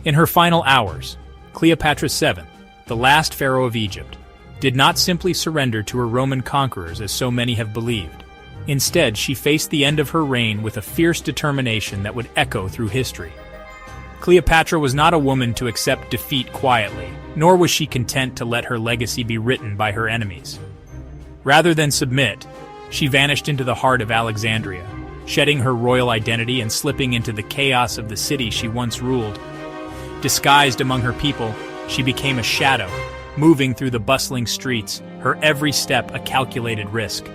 In her final hours, Cleopatra VII, the last pharaoh of Egypt, did not simply surrender to her Roman conquerors as so many have believed. Instead, she faced the end of her reign with a fierce determination that would echo through history. Cleopatra was not a woman to accept defeat quietly, nor was she content to let her legacy be written by her enemies. Rather than submit, she vanished into the heart of Alexandria, shedding her royal identity and slipping into the chaos of the city she once ruled. Disguised among her people, she became a shadow, moving through the bustling streets, her every step a calculated risk.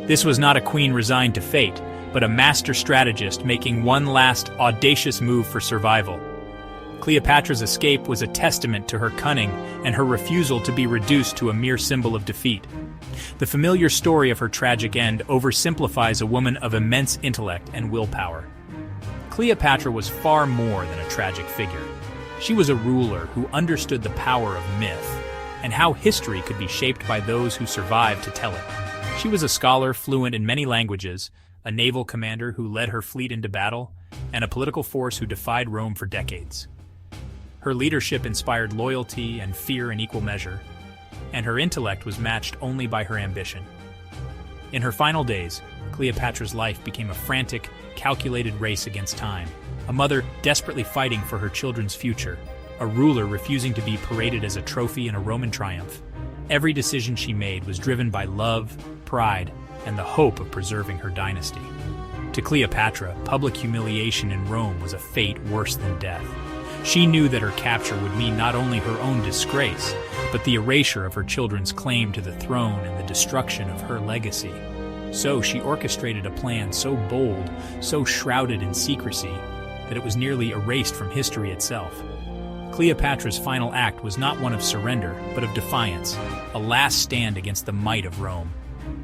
This was not a queen resigned to fate, but a master strategist making one last, audacious move for survival. Cleopatra's escape was a testament to her cunning and her refusal to be reduced to a mere symbol of defeat. The familiar story of her tragic end oversimplifies a woman of immense intellect and willpower. Cleopatra was far more than a tragic figure. She was a ruler who understood the power of myth and how history could be shaped by those who survived to tell it. She was a scholar fluent in many languages, a naval commander who led her fleet into battle, and a political force who defied Rome for decades. Her leadership inspired loyalty and fear in equal measure, and her intellect was matched only by her ambition. In her final days, Cleopatra's life became a frantic, calculated race against time, a mother desperately fighting for her children's future, a ruler refusing to be paraded as a trophy in a Roman triumph. Every decision she made was driven by love, pride, and the hope of preserving her dynasty. To Cleopatra, public humiliation in Rome was a fate worse than death. She knew that her capture would mean not only her own disgrace, but the erasure of her children's claim to the throne and the destruction of her legacy. So she orchestrated a plan so bold, so shrouded in secrecy, that it was nearly erased from history itself. Cleopatra's final act was not one of surrender, but of defiance, a last stand against the might of Rome.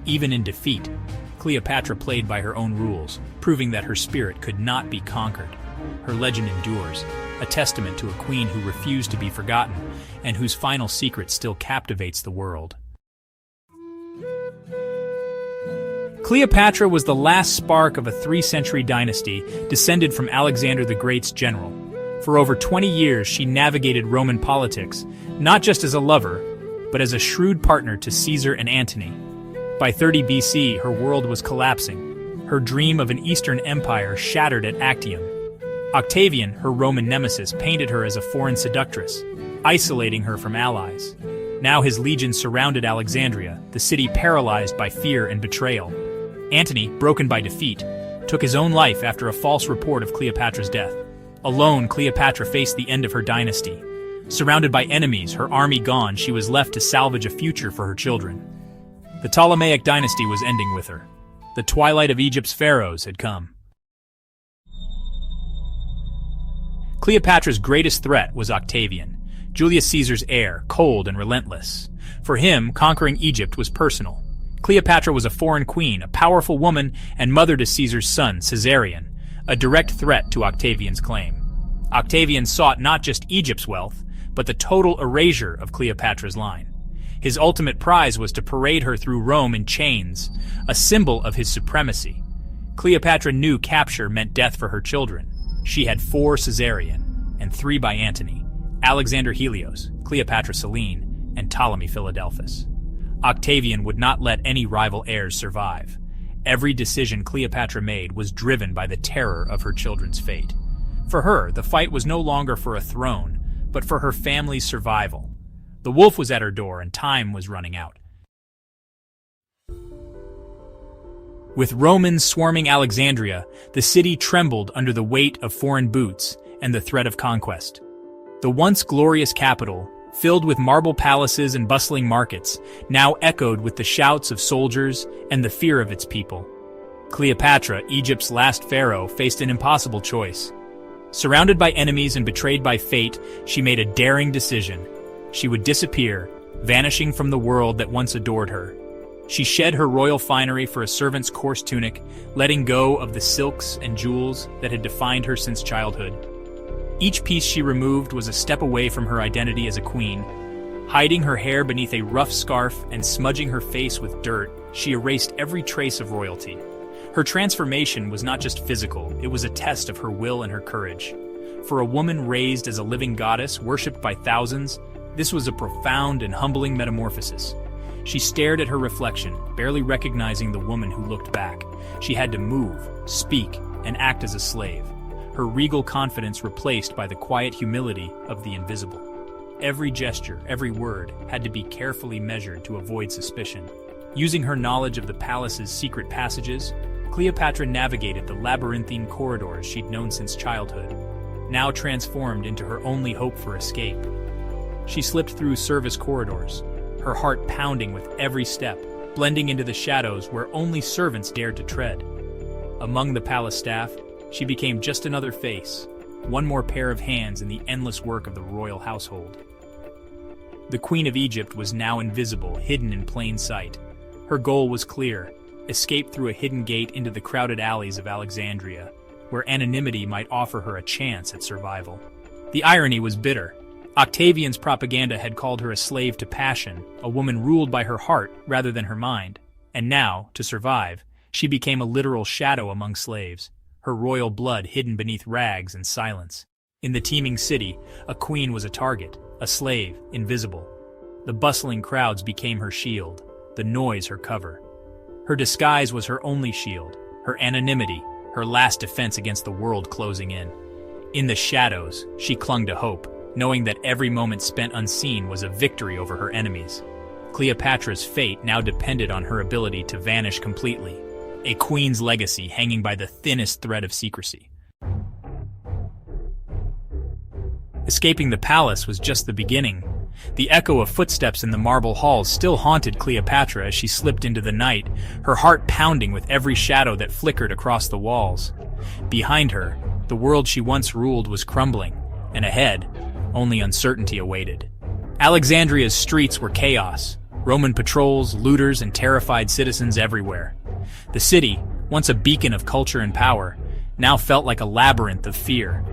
Even in defeat, Cleopatra played by her own rules, proving that her spirit could not be conquered. Her legend endures, a testament to a queen who refused to be forgotten and whose final secret still captivates the world. Cleopatra was the last spark of a 3th-century dynasty descended from Alexander the Great's general. For over 20 years, she navigated Roman politics, not just as a lover, but as a shrewd partner to Caesar and Antony. By 30 BC, her world was collapsing, her dream of an Eastern empire shattered at Actium. Octavian, her Roman nemesis, painted her as a foreign seductress, isolating her from allies. Now his legions surrounded Alexandria, the city paralyzed by fear and betrayal. Antony, broken by defeat, took his own life after a false report of Cleopatra's death. Alone, Cleopatra faced the end of her dynasty. Surrounded by enemies, her army gone, she was left to salvage a future for her children. The Ptolemaic dynasty was ending with her. The twilight of Egypt's pharaohs had come. Cleopatra's greatest threat was Octavian, Julius Caesar's heir, cold and relentless. For him, conquering Egypt was personal. Cleopatra was a foreign queen, a powerful woman, and mother to Caesar's son, Caesarion, a direct threat to Octavian's claim. Octavian sought not just Egypt's wealth, but the total erasure of Cleopatra's line. His ultimate prize was to parade her through Rome in chains, a symbol of his supremacy. Cleopatra knew capture meant death for her children. She had 4 Caesarion, and 3 by Antony, Alexander Helios, Cleopatra Selene, and Ptolemy Philadelphus. Octavian would not let any rival heirs survive. Every decision Cleopatra made was driven by the terror of her children's fate. For her, the fight was no longer for a throne, but for her family's survival. The wolf was at her door and time was running out. With Romans swarming Alexandria, the city trembled under the weight of foreign boots and the threat of conquest. The once glorious capital, filled with marble palaces and bustling markets, now echoed with the shouts of soldiers and the fear of its people. Cleopatra, Egypt's last pharaoh, faced an impossible choice. Surrounded by enemies and betrayed by fate, she made a daring decision. She would disappear, vanishing from the world that once adored her. She shed her royal finery for a servant's coarse tunic, letting go of the silks and jewels that had defined her since childhood. Each piece she removed was a step away from her identity as a queen. Hiding her hair beneath a rough scarf and smudging her face with dirt, she erased every trace of royalty. Her transformation was not just physical, it was a test of her will and her courage. For a woman raised as a living goddess, worshipped by thousands, this was a profound and humbling metamorphosis. She stared at her reflection, barely recognizing the woman who looked back. She had to move, speak, and act as a slave, her regal confidence replaced by the quiet humility of the invisible. Every gesture, every word, had to be carefully measured to avoid suspicion. Using her knowledge of the palace's secret passages, Cleopatra navigated the labyrinthine corridors she'd known since childhood, now transformed into her only hope for escape. She slipped through service corridors, her heart pounding with every step, blending into the shadows where only servants dared to tread. Among the palace staff, she became just another face, one more pair of hands in the endless work of the royal household. The Queen of Egypt was now invisible, hidden in plain sight. Her goal was clear: escape through a hidden gate into the crowded alleys of Alexandria, where anonymity might offer her a chance at survival. The irony was bitter. Octavian's propaganda had called her a slave to passion, a woman ruled by her heart rather than her mind. And now, to survive, she became a literal shadow among slaves, her royal blood hidden beneath rags and silence. In the teeming city, a queen was a target, a slave, invisible. The bustling crowds became her shield, the noise her cover. Her disguise was her only shield, her anonymity, her last defense against the world closing in. In the shadows, she clung to hope, knowing that every moment spent unseen was a victory over her enemies. Cleopatra's fate now depended on her ability to vanish completely, a queen's legacy hanging by the thinnest thread of secrecy. Escaping the palace was just the beginning. The echo of footsteps in the marble halls still haunted Cleopatra as she slipped into the night, her heart pounding with every shadow that flickered across the walls. Behind her, the world she once ruled was crumbling, and ahead, only uncertainty awaited. Alexandria's streets were chaos, Roman patrols, looters, and terrified citizens everywhere. The city, once a beacon of culture and power, now felt like a labyrinth of fear.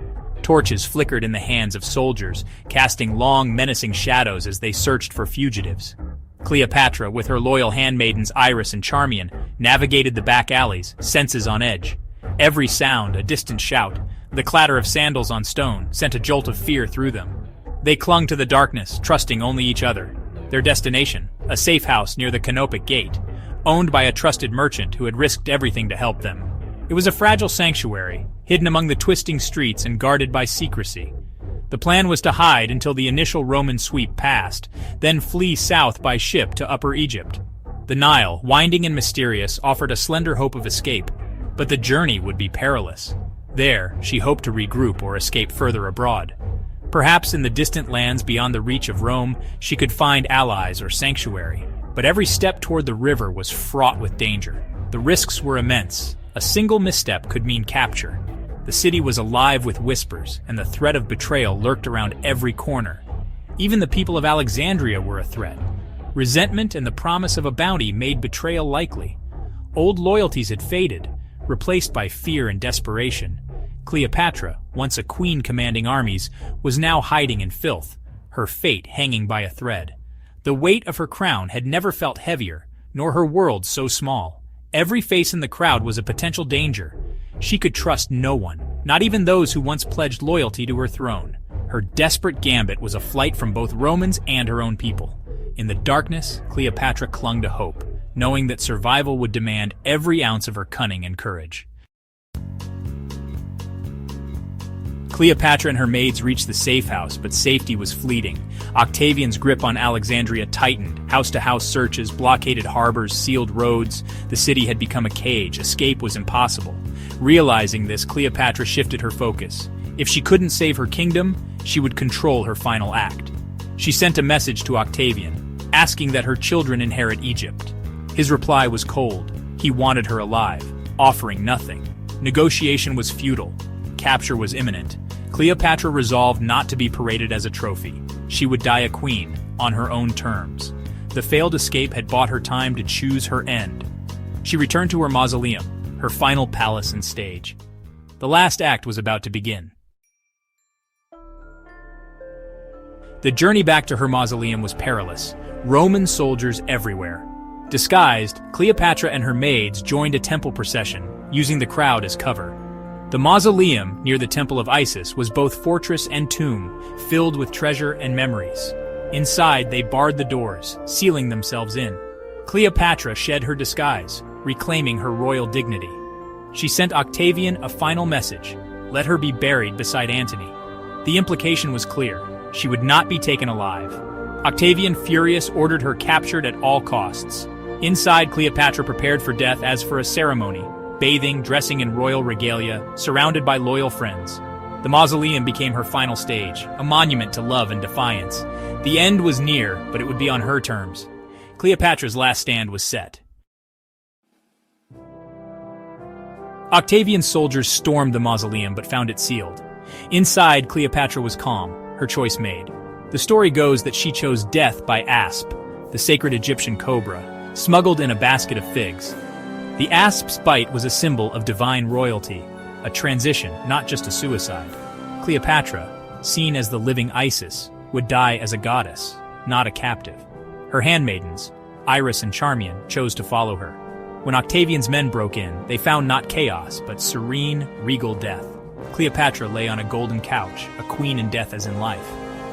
Torches flickered in the hands of soldiers, casting long, menacing shadows as they searched for fugitives. Cleopatra, with her loyal handmaidens Iris and Charmian, navigated the back alleys, senses on edge. Every sound, a distant shout, the clatter of sandals on stone, sent a jolt of fear through them. They clung to the darkness, trusting only each other. Their destination, a safe house near the Canopic Gate, owned by a trusted merchant who had risked everything to help them. It was a fragile sanctuary, hidden among the twisting streets and guarded by secrecy. The plan was to hide until the initial Roman sweep passed, then flee south by ship to Upper Egypt. The Nile, winding and mysterious, offered a slender hope of escape, but the journey would be perilous. There, she hoped to regroup or escape further abroad. Perhaps in the distant lands beyond the reach of Rome, she could find allies or sanctuary. But every step toward the river was fraught with danger. The risks were immense. A single misstep could mean capture. The city was alive with whispers, and the threat of betrayal lurked around every corner. Even the people of Alexandria were a threat. Resentment and the promise of a bounty made betrayal likely. Old loyalties had faded, replaced by fear and desperation. Cleopatra, once a queen commanding armies, was now hiding in filth, her fate hanging by a thread. The weight of her crown had never felt heavier, nor her world so small. Every face in the crowd was a potential danger. She could trust no one, not even those who once pledged loyalty to her throne. Her desperate gambit was a flight from both Romans and her own people. In the darkness, Cleopatra clung to hope, knowing that survival would demand every ounce of her cunning and courage. Cleopatra and her maids reached the safe house, but safety was fleeting. Octavian's grip on Alexandria tightened. House-to-house searches, blockaded harbors, sealed roads. The city had become a cage. Escape was impossible. Realizing this, Cleopatra shifted her focus. If she couldn't save her kingdom, she would control her final act. She sent a message to Octavian, asking that her children inherit Egypt. His reply was cold. He wanted her alive, offering nothing. Negotiation was futile. Capture was imminent. Cleopatra resolved not to be paraded as a trophy. She would die a queen, on her own terms. The failed escape had bought her time to choose her end. She returned to her mausoleum, her final palace and stage. The last act was about to begin. The journey back to her mausoleum was perilous. Roman soldiers everywhere. Disguised, Cleopatra and her maids joined a temple procession, using the crowd as cover. The mausoleum near the Temple of Isis was both fortress and tomb, filled with treasure and memories. Inside, they barred the doors, sealing themselves in. Cleopatra shed her disguise, reclaiming her royal dignity. She sent Octavian a final message: let her be buried beside Antony. The implication was clear: she would not be taken alive. Octavian, furious, ordered her captured at all costs. Inside, Cleopatra prepared for death as for a ceremony, bathing, dressing in royal regalia, surrounded by loyal friends. The mausoleum became her final stage, a monument to love and defiance. The end was near, but it would be on her terms. Cleopatra's last stand was set. Octavian's soldiers stormed the mausoleum but found it sealed. Inside, Cleopatra was calm, her choice made. The story goes that she chose death by asp, the sacred Egyptian cobra, smuggled in a basket of figs. The asp's bite was a symbol of divine royalty, a transition, not just a suicide. Cleopatra, seen as the living Isis, would die as a goddess, not a captive. Her handmaidens, Iris and Charmian, chose to follow her. When Octavian's men broke in, they found not chaos, but serene, regal death. Cleopatra lay on a golden couch, a queen in death as in life.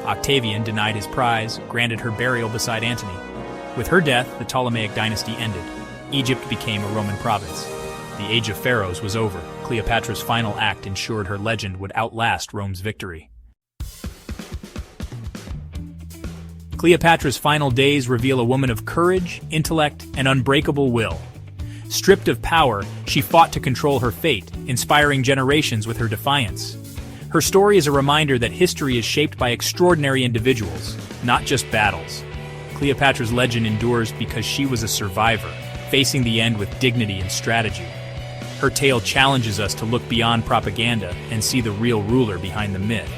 Octavian denied his prize, granted her burial beside Antony. With her death, the Ptolemaic dynasty ended. Egypt became a Roman province. The age of pharaohs was over. Cleopatra's final act ensured her legend would outlast Rome's victory. Cleopatra's final days reveal a woman of courage, intellect, and unbreakable will. Stripped of power, she fought to control her fate, inspiring generations with her defiance. Her story is a reminder that history is shaped by extraordinary individuals, not just battles. Cleopatra's legend endures because she was a survivor, facing the end with dignity and strategy. Her tale challenges us to look beyond propaganda and see the real ruler behind the myth.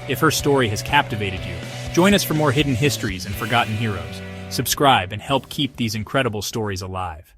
If her story has captivated you, join us for more hidden histories and forgotten heroes. Subscribe and help keep these incredible stories alive.